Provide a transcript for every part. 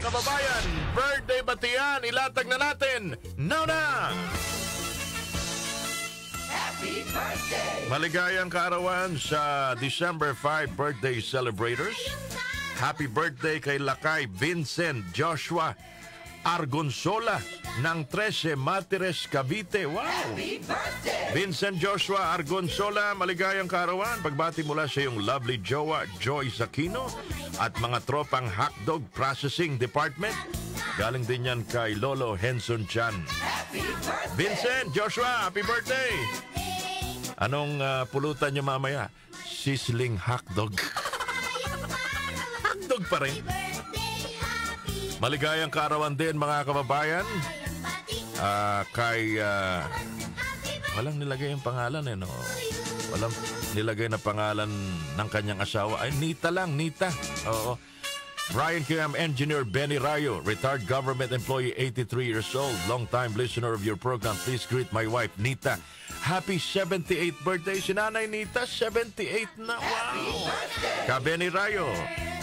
kababayan. Birthday batian, ilatag na natin. Now na! Happy birthday! Maligayang kaarawan sa December 5 birthday celebrators. Happy birthday kay Lakay Vincent Joshua Argonsola ng 13 Matires, Cavite. Wow! Happy birthday! Vincent Joshua Argonsola, maligayang kaarawan. Pagbati mula sa iyong lovely jowa, Joy Aquino, at mga tropang Hotdog Processing Department. Galing din yan kay Lolo Henson Chan. Happy birthday! Vincent Joshua, happy birthday! Anong pulutan niyo mamaya? Sizzling hotdog. Hotdog pa rin. Maligayang kaarawan din mga kababayan. Kay walang nilagay yung pangalan no. Walang nilagay na pangalan ng kanyang asawa. Ay, Nita lang, Nita. Oo. Brian Kim, Engineer Benny Rayo, retired government employee, 83 years old, long-time listener of your program. Please greet my wife, Nita. Happy 78th birthday si Nanay Nita, 78 na. Wow! Ka Benny Rayo,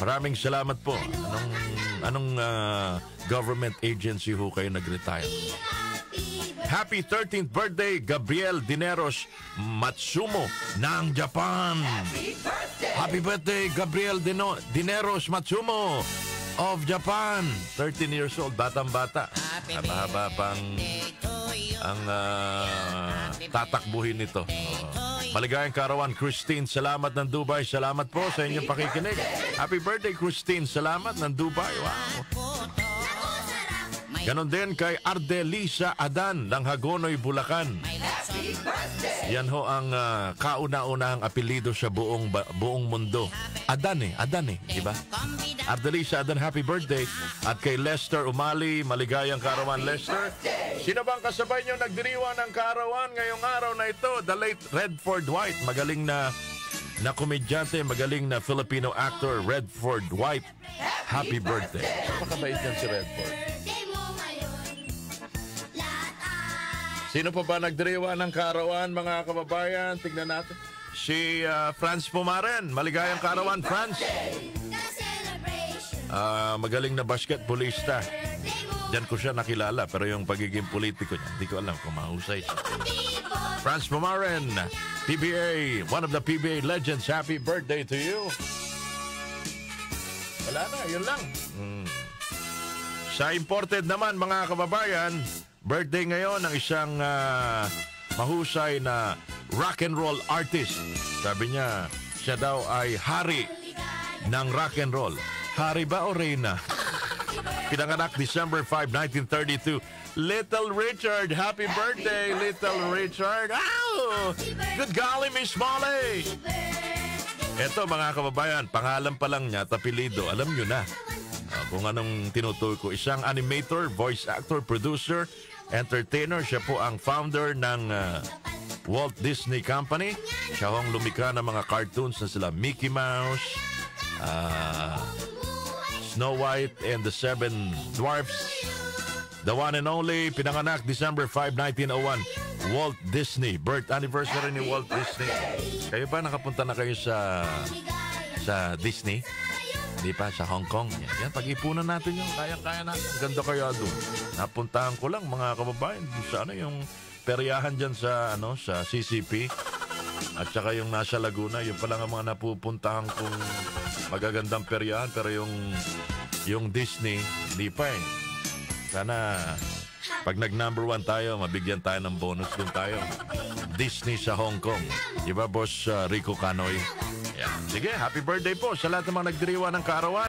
maraming salamat po. Anong government agency ho kayo nag-retire? Happy 13th birthday, Gabriel Dineros Matsumo ng Japan. Happy birthday, Gabriel Dineros Matsumo of Japan. 13 years old, batang-bata. Haba-haba pang ang tatakbuhin nito. Maligayang kaarawan, Christine, salamat ng Dubai. Salamat po sa inyong pakikinig. Happy birthday, Christine. Salamat ng Dubai. Wow. Ganon din kay Ardelisa Adan ng Hagonoy, Bulacan. Yan ho ang kauna-unahang apelido sa buong mundo. Adan eh, di ba? Ardelisa Adan, happy birthday. At kay Lester Umali, maligayang kaarawan, Lester. Sino bang kasabay nyo nagdiriwa ng kaarawan ngayong araw na ito? The late Redford White, magaling na komedyante, magaling na Filipino actor, Redford White. Happy birthday. Napakabait yan si Redford. Sino pa ba nagdiriwa ng kaarawan, mga kababayan? Tignan natin. Si Franz Pumaren. Maligayang kaarawan, Franz. Magaling na basketballista. Diyan ko siya nakilala, pero yung pagiging politiko niya, hindi ko alam kung mahusay siya. Franz Pumaren, PBA, one of the PBA legends. Happy birthday to you. Wala na, yun lang. Sa imported naman, mga kababayan, birthday ngayon ng isang mahusay na rock and roll artist. Sabi niya, siya daw ay hari ng rock and roll. Hari ba o Reyna? Pinanganak December 5, 1932. Little Richard, happy birthday, Little Richard. Ow! Good golly, Miss Molly! Eto mga kababayan, pangalan pa lang niya, tapilido, alam nyo na. Kung anong tinutukoy ko. Isang animator, voice actor, producer, entertainer. Siya po ang founder ng Walt Disney Company. Siya hong lumikha ng mga cartoons na sila Mickey Mouse, Snow White and the Seven Dwarfs. The one and only, pinanganak December 5, 1901, Walt Disney. Birth anniversary ni Walt Disney. Kayo ba nakapunta na kayo sa Disney? Hindi pa, sa Hong Kong. Yan, pag-ipunan natin yung kaya-kaya natin. Ganda kaya doon. Napuntahan ko lang mga kababayan sa yung peryahan dyan sa CCP. At saka yung nasa Laguna, yung pala nga mga napupuntahan kong magagandang peryahan. Pero yung Disney, hindi pa eh. Sana pag nag-number 1 tayo, mabigyan tayo ng bonus dun tayo. Disney sa Hong Kong. Diba, Boss Rico Canoy? Yeah. Sige, happy birthday po sa lahat ng mga nagdiriwa ng kaarawan.